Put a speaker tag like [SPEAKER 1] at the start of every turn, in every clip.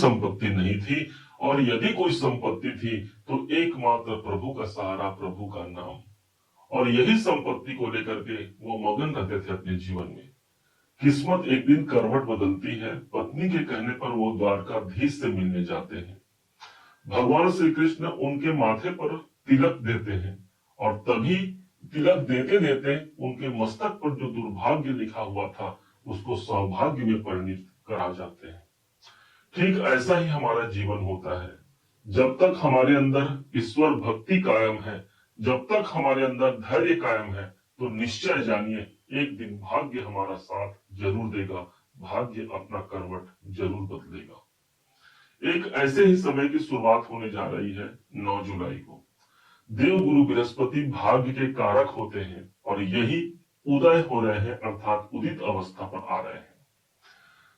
[SPEAKER 1] संपत्ति नहीं थी, और यदि कोई संपत्ति थी तो एकमात्र प्रभु का सहारा, प्रभु का नाम। और यही संपत्ति को लेकर के वो मगन रहते थे अपने जीवन में। किस्मत एक दिन करवट बदलती है। पत्नी के कहने पर वो द्वारकाधीश से मिलने जाते हैं। भगवान श्री कृष्ण उनके माथे पर तिलक देते हैं, और तभी तिलक देते देते उनके मस्तक पर जो दुर्भाग्य लिखा हुआ था उसको सौभाग्य में परिणित करा जाते हैं। ठीक ऐसा ही हमारा जीवन होता है। जब तक हमारे अंदर ईश्वर भक्ति कायम है, जब तक हमारे अंदर धैर्य कायम है, तो निश्चय जानिए एक दिन भाग्य हमारा साथ जरूर देगा, भाग्य अपना करवट जरूर बदलेगा। एक ऐसे ही समय की शुरुआत होने जा रही है 9 जुलाई को। देव गुरु बृहस्पति भाग्य के कारक होते हैं, और यही उदय हो रहे हैं, अर्थात उदित अवस्था पर आ रहे हैं।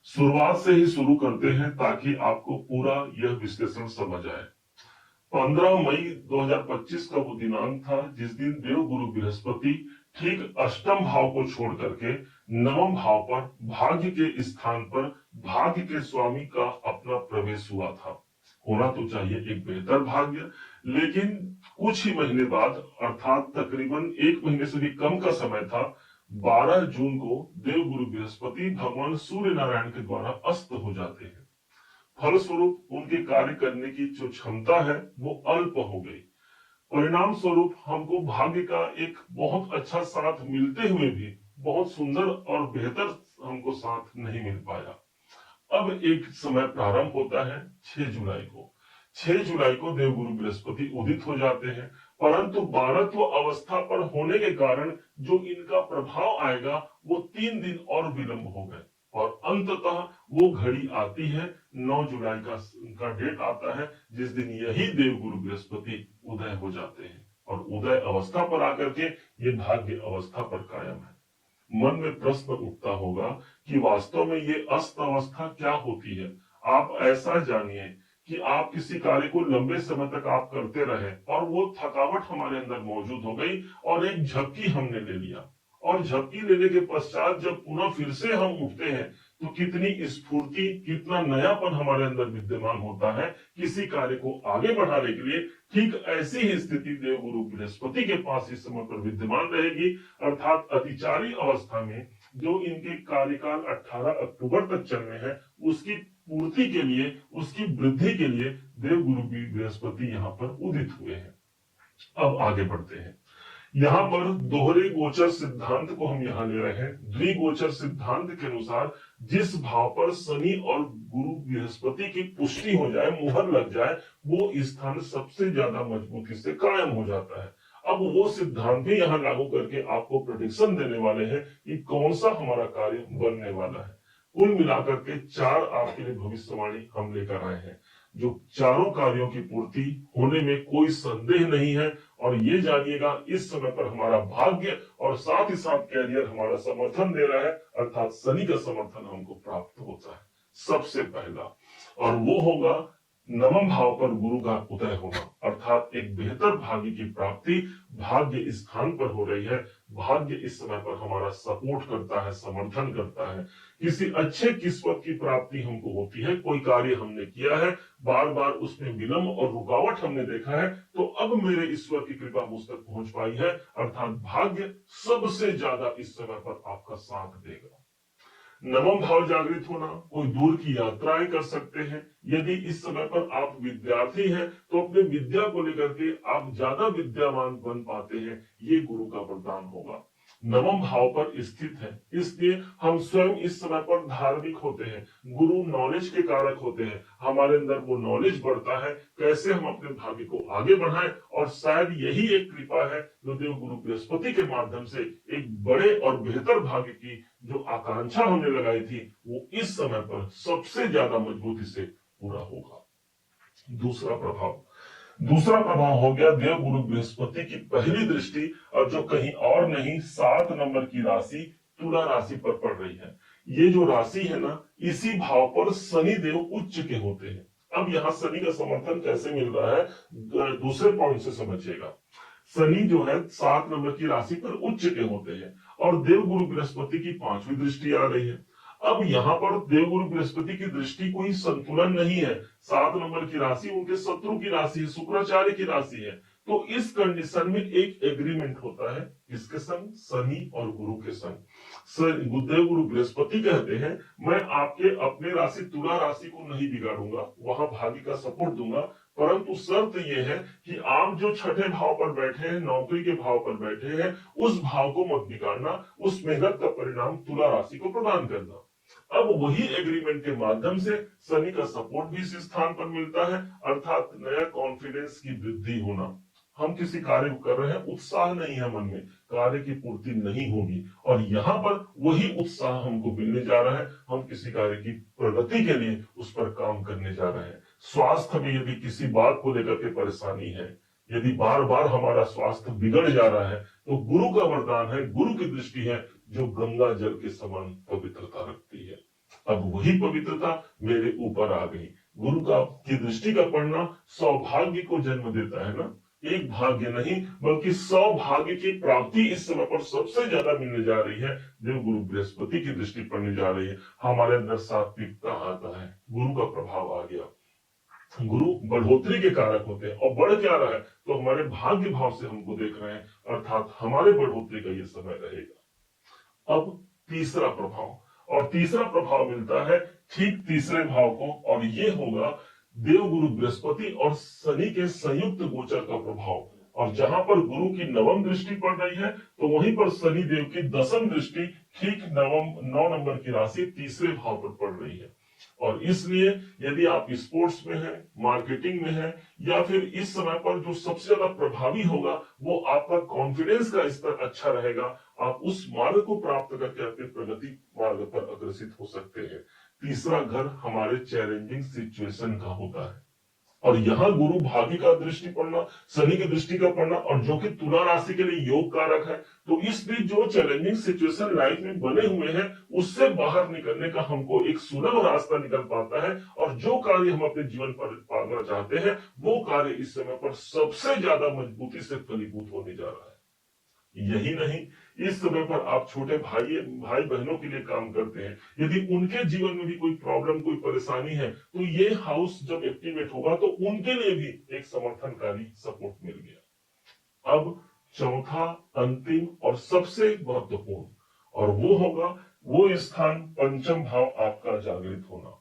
[SPEAKER 1] शुरुआत से ही शुरू करते हैं ताकि आपको पूरा यह विश्लेषण समझ आए। 15 मई 2025 का वो दिनांक था जिस दिन देव गुरु बृहस्पति ठीक अष्टम भाव को छोड़ करके नवम भाव पर, भाग्य के स्थान पर, भाग्य के स्वामी का अपना प्रवेश हुआ था। होना तो चाहिए एक बेहतर भाग्य, लेकिन कुछ ही महीने बाद, अर्थात तकरीबन 1 महीने से भी कम का समय था, 12 जून को देव गुरु बृहस्पति भगवान सूर्य नारायण के द्वारा अस्त हो जाते हैं। फलस्वरूप उनके कार्य करने की जो क्षमता है वो अल्प हो गई। परिणाम स्वरूप हमको भाग्य का एक बहुत अच्छा साथ मिलते हुए भी बहुत सुंदर और बेहतर हमको साथ नहीं मिल पाया। अब एक समय प्रारंभ होता है 6 जुलाई को। 6 जुलाई को देवगुरु बृहस्पति उदित हो जाते हैं, परंतु 12वें अवस्था पर होने के कारण जो इनका प्रभाव आएगा वो 3 दिन और विलंब हो गए, और अंततः वो घड़ी आती है 9 जुलाई का डेट आता है जिस दिन यही देवगुरु बृहस्पति उदय हो जाते हैं, और उदय अवस्था पर आकर के ये भाग्य अवस्था पर कायम है। मन में प्रश्न उठता होगा कि वास्तव में ये अस्त अवस्था क्या होती है। आप ऐसा जानिए कि आप किसी कार्य को लंबे समय तक आप करते रहे और वो थकावट हमारे अंदर मौजूद हो गई और एक झपकी हमने ले लिया, और झपकी लेने के पश्चात जब पुनः फिर से हम उठते हैं तो कितनी स्फूर्ति, कितना नयापन हमारे अंदर विद्यमान होता है किसी कार्य को आगे बढ़ाने के लिए। ठीक ऐसी ही स्थिति देवगुरु बृहस्पति के पास इस समय पर विद्यमान रहेगी, अर्थात अतिचारी अवस्था में जो इनके कार्यकाल 18 अक्टूबर तक चलने हैं, उसकी पूर्ति के लिए, उसकी वृद्धि के लिए देवगुरु बृहस्पति यहाँ पर उदित हुए हैं। अब आगे बढ़ते हैं। यहाँ पर दोहरे गोचर सिद्धांत को हम यहाँ ले रहे हैं। द्विगोचर सिद्धांत के अनुसार जिस भाव पर शनि और गुरु बृहस्पति की पुष्टि हो जाए, मुहर लग जाए, वो स्थान सबसे ज्यादा मजबूती से कायम हो जाता है। अब वो सिद्धांत भी यहाँ लागू करके आपको प्रेडिक्शन देने वाले हैं कि कौन सा हमारा कार्य बनने वाला है। कुल मिलाकर के 4 आपके लिए भविष्यवाणी हम लेकर आए हैं, जो चारों कार्यों की पूर्ति होने में कोई संदेह नहीं है। और ये जानिएगा इस समय पर हमारा भाग्य और साथ ही साथ कैरियर हमारा समर्थन दे रहा है, अर्थात शनि का समर्थन हमको प्राप्त होता है सबसे पहला, और वो होगा नवम भाव पर गुरु का उदय होना, अर्थात एक बेहतर भाग्य की प्राप्ति भाग्य इस स्थान पर हो रही है। भाग्य इस समय पर हमारा सपोर्ट करता है, समर्थन करता है। किसी अच्छे किस्मत की प्राप्ति हमको होती है। कोई कार्य हमने किया है, बार बार उसमें विलंब और रुकावट हमने देखा है, तो अब मेरे ईश्वर की कृपा मुझ तक पहुंच पाई है, अर्थात भाग्य सबसे ज्यादा इस समय पर आपका साथ देगा। नवम भाव जागृत होना, कोई दूर की यात्राएं कर सकते हैं। यदि इस समय पर आप विद्यार्थी हैं तो अपने विद्या को लेकर के आप ज्यादा विद्यावान बन पाते हैं, ये गुरु का वरदान होगा। नवम भाव पर स्थित है, इसलिए हम स्वयं इस समय पर धार्मिक होते हैं। गुरु नॉलेज के कारक होते हैं, हमारे अंदर वो नॉलेज बढ़ता है कैसे हम अपने भाग्य को आगे बढ़ाएं, और शायद यही एक कृपा है जो देव गुरु बृहस्पति के माध्यम से एक बड़े और बेहतर भाग्य की जो आकांक्षा हमने लगाई थी वो इस समय पर सबसे ज्यादा मजबूती से पूरा होगा। दूसरा प्रभाव हो गया देव गुरु बृहस्पति की पहली दृष्टि, और जो कहीं और नहीं 7 नंबर की राशि तुला राशि पर पड़ रही है। ये जो राशि है ना, इसी भाव पर शनि देव उच्च के होते हैं। अब यहाँ शनि का समर्थन कैसे मिल रहा है दूसरे पॉइंट से समझिएगा। शनि जो है 7 नंबर की राशि पर उच्च के होते हैं, और देव गुरु बृहस्पति की 5वीं दृष्टि आ रही है। अब यहाँ पर देवगुरु बृहस्पति की दृष्टि कोई संतुलन नहीं है। 7 नंबर की राशि उनके शत्रु की राशि है, शुक्राचार्य की राशि है। तो इस कंडीशन में एक एग्रीमेंट होता है, किसके संग? शनि और गुरु के संग। देवगुरु बृहस्पति कहते हैं मैं आपके अपने राशि तुला राशि को नहीं बिगाड़ूंगा, वहां भाग्य का सपोर्ट दूंगा, परंतु शर्त यह है कि आप जो छठे भाव पर बैठे हैं, नौकरी के भाव पर बैठे हैं, उस भाव को मत बिगाड़ना, उस मेहनत का परिणाम तुला राशि को प्रदान करना। अब वही एग्रीमेंट के माध्यम से शनि का सपोर्ट भी इस स्थान पर मिलता है, अर्थात नया कॉन्फिडेंस की वृद्धि होना। हम किसी कार्य को कर रहे हैं, उत्साह नहीं है मन में, कार्य की पूर्ति नहीं होगी, और यहाँ पर वही उत्साह हमको मिलने जा रहा है। हम किसी कार्य की प्रगति के लिए उस पर काम करने जा रहे हैं। स्वास्थ्य में यदि किसी बात को लेकर के परेशानी है, यदि बार बार हमारा स्वास्थ्य बिगड़ जा रहा है, तो गुरु का वरदान है, गुरु की दृष्टि है जो गंगा जल के समान पवित्रता रखती है। अब वही पवित्रता मेरे ऊपर आ गई। गुरु की दृष्टि का पढ़ना सौभाग्य को जन्म देता है ना, एक भाग्य नहीं बल्कि सौभाग्य की प्राप्ति इस समय पर सबसे ज्यादा मिलने जा रही है। देवगुरु बृहस्पति की दृष्टि पड़ने जा रही है, हमारे अंदर सात्विकता आता है, गुरु का प्रभाव आ गया। गुरु बढ़ोतरी के कारक होते हैं, और बढ़ क्या रहा है तो हमारे भाग्य भाव से हमको देख रहे हैं, अर्थात हमारे बढ़ोतरी का ये समय रहेगा। अब तीसरा प्रभाव, और तीसरा प्रभाव मिलता है ठीक तीसरे भाव को, और ये होगा देवगुरु बृहस्पति और शनि के संयुक्त गोचर का प्रभाव। और जहां पर गुरु की नवम दृष्टि पड़ रही है, तो वहीं पर शनि देव की दसम दृष्टि ठीक 9 नंबर की राशि तीसरे भाव पर पड़ रही है। और इसलिए यदि आप स्पोर्ट्स में हैं, मार्केटिंग में हैं, या फिर इस समय पर जो सबसे ज्यादा प्रभावी होगा वो आपका कॉन्फिडेंस का स्तर अच्छा रहेगा, आप उस मार्ग को प्राप्त करके अपने प्रगति मार्ग पर अग्रसित हो सकते हैं। तीसरा घर हमारे चैलेंजिंग सिचुएशन का होता है, और यहाँ गुरु भाग्य का दृष्टि पड़ना, शनि की दृष्टि का पड़ना, और जो कि तुला राशि के लिए योग कारक है, तो इस बीच जो चैलेंजिंग सिचुएशन लाइफ में बने हुए हैं उससे बाहर निकलने का हमको एक सुलभ रास्ता निकल पाता है, और जो कार्य हम अपने जीवन पर पाना चाहते हैं वो कार्य इस समय पर सबसे ज्यादा मजबूती से फलीभूत होने जा रहा है। यही नहीं, इस समय पर आप छोटे भाई बहनों के लिए काम करते हैं, यदि उनके जीवन में भी कोई प्रॉब्लम, कोई परेशानी है, तो ये हाउस जब एक्टिवेट होगा तो उनके लिए भी एक समर्थनकारी सपोर्ट मिल गया। अब चौथा, अंतिम और सबसे महत्वपूर्ण, और वो होगा वो स्थान पंचम भाव आपका जागृत होना।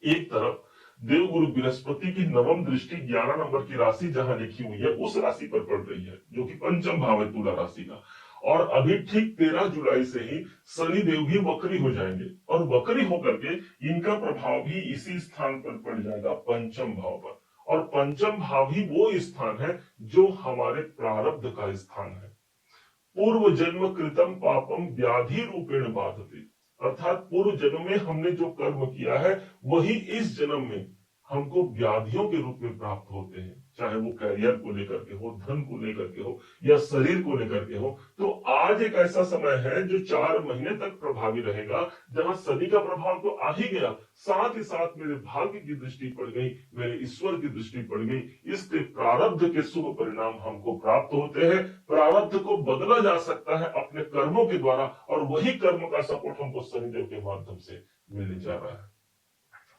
[SPEAKER 1] एक तरफ देवगुरु बृहस्पति की नवम दृष्टि 11 नंबर की राशि जहां लिखी हुई है उस राशि पर पड़ रही है, जो कि पंचम भाव है तुला राशि का, और अभी ठीक 13 जुलाई से ही शनि देव भी वक्री हो जाएंगे, और वक्री होकर के इनका प्रभाव भी इसी स्थान पर पड़ जाएगा, पंचम भाव पर। और पंचम भाव ही वो स्थान है जो हमारे प्रारब्ध का स्थान है। पूर्व जन्म कृतम पापम व्याधि रूपेण बाधते, अर्थात पूर्व जन्म में हमने जो कर्म किया है वही इस जन्म में हमको व्याधियों के रूप में प्राप्त होते हैं, चाहे वो कैरियर को लेकर के हो, धन को लेकर के हो, या शरीर को लेकर के हो। तो आज एक ऐसा समय है जो 4 महीने तक प्रभावी रहेगा, जहां शनि का प्रभाव तो आ ही गया, साथ ही साथ मेरे भाग्य की दृष्टि पड़ गई, मेरे ईश्वर की दृष्टि पड़ गई, इसके प्रारब्ध के शुभ परिणाम हमको प्राप्त होते हैं। प्रारब्ध को बदला जा सकता है अपने कर्मों के द्वारा, और वही कर्म का सपोर्ट हमको शनिदेव के माध्यम से मिलने जा रहा है।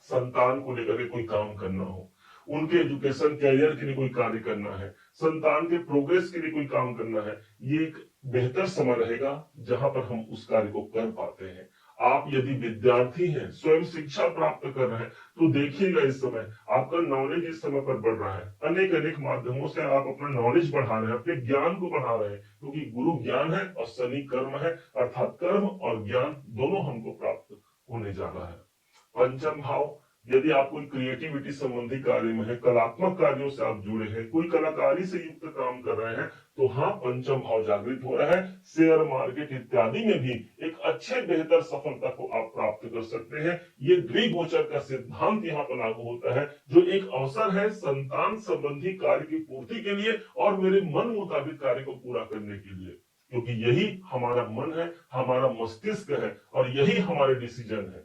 [SPEAKER 1] संतान को लेकर के कोई काम करना हो, उनके एजुकेशन कैरियर के लिए कोई कार्य करना है, संतान के प्रोग्रेस के लिए कोई काम करना है, ये एक बेहतर समय रहेगा जहां पर हम उस कार्य को कर पाते हैं। आप यदि विद्यार्थी हैं, स्वयं शिक्षा प्राप्त कर रहे हैं, तो देखिएगा इस समय आपका नॉलेज इस समय पर बढ़ रहा है, अनेक अनेक माध्यमों से आप अपना नॉलेज बढ़ा रहे हैं, अपने ज्ञान को बढ़ा रहे हैं, क्योंकि गुरु ज्ञान है और शनि कर्म है, अर्थात कर्म और ज्ञान दोनों हमको प्राप्त होने जा रहा है। पंचम भाव, यदि आप कोई क्रिएटिविटी संबंधी कार्य में है, कलात्मक कार्यों से आप जुड़े हैं, कोई कलाकारी से युक्त काम कर रहे हैं, तो हाँ पंचम भाव जागृत हो रहा है। शेयर मार्केट इत्यादि में भी एक अच्छे बेहतर सफलता को आप प्राप्त कर सकते हैं। ये द्विगोचर का सिद्धांत यहाँ पर लागू होता है, जो एक अवसर है संतान संबंधी कार्य की पूर्ति के लिए और मेरे मन मुताबिक कार्य को पूरा करने के लिए, क्योंकि यही हमारा मन है, हमारा मस्तिष्क है, और यही हमारे डिसीजन है।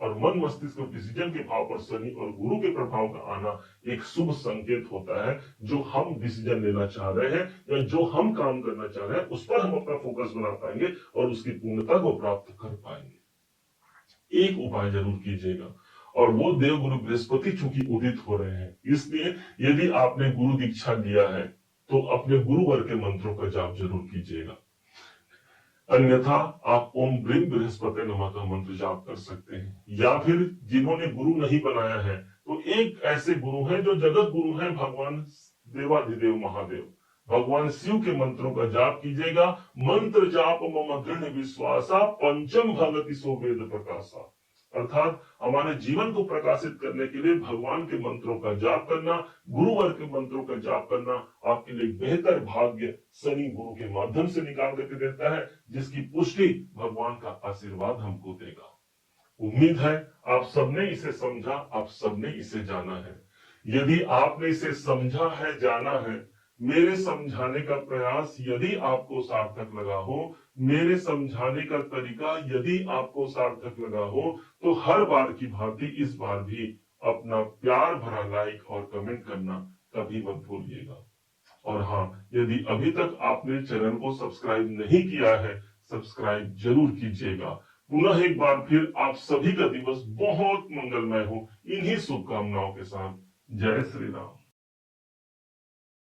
[SPEAKER 1] और मन मस्तिष्क और डिसीजन के भाव पर शनि और गुरु के प्रभाव का आना एक शुभ संकेत होता है। जो हम डिसीजन लेना चाह रहे हैं या जो हम काम करना चाह रहे हैं उस पर हम अपना फोकस बना पाएंगे और उसकी पूर्णता को प्राप्त कर पाएंगे। एक उपाय जरूर कीजिएगा। और वो देव गुरु बृहस्पति चूंकि उदित हो रहे हैं, इसलिए यदि आपने गुरु दीक्षा लिया है तो अपने गुरुवर के मंत्रों का जाप जरूर कीजिएगा। अन्यथा आप ओम ब्रीम बृहस्पति नमः का मंत्र जाप कर सकते हैं, या फिर जिन्होंने गुरु नहीं बनाया है तो एक ऐसे गुरु हैं जो जगत गुरु हैं, भगवान देवाधिदेव महादेव, भगवान शिव के मंत्रों का जाप कीजिएगा। मंत्र जाप मम दृढ़ विश्वासा पंचम भगति सो वेद प्रकाशा, अर्थात हमारे जीवन को प्रकाशित करने के लिए भगवान के मंत्रों का जाप करना, गुरुवर के मंत्रों का जाप करना आपके लिए बेहतर भाग्य शनि गुरु के माध्यम से निकाल करके देता है, जिसकी पुष्टि भगवान का आशीर्वाद हमको देगा। उम्मीद है आप सबने इसे समझा, आप सबने इसे जाना है। यदि आपने इसे समझा है, जाना है, मेरे समझाने का प्रयास यदि आपको सार्थक लगा हो, मेरे समझाने का तरीका यदि आपको सार्थक लगा हो, तो हर बार की भांति इस बार भी अपना प्यार भरा लाइक और कमेंट करना कभी मत भूलिएगा। और हाँ, यदि अभी तक आपने चैनल को सब्सक्राइब नहीं किया है, सब्सक्राइब जरूर कीजिएगा। पुनः एक बार फिर आप सभी का दिवस बहुत मंगलमय हो, इन्हीं शुभकामनाओं के साथ। जय श्री राम।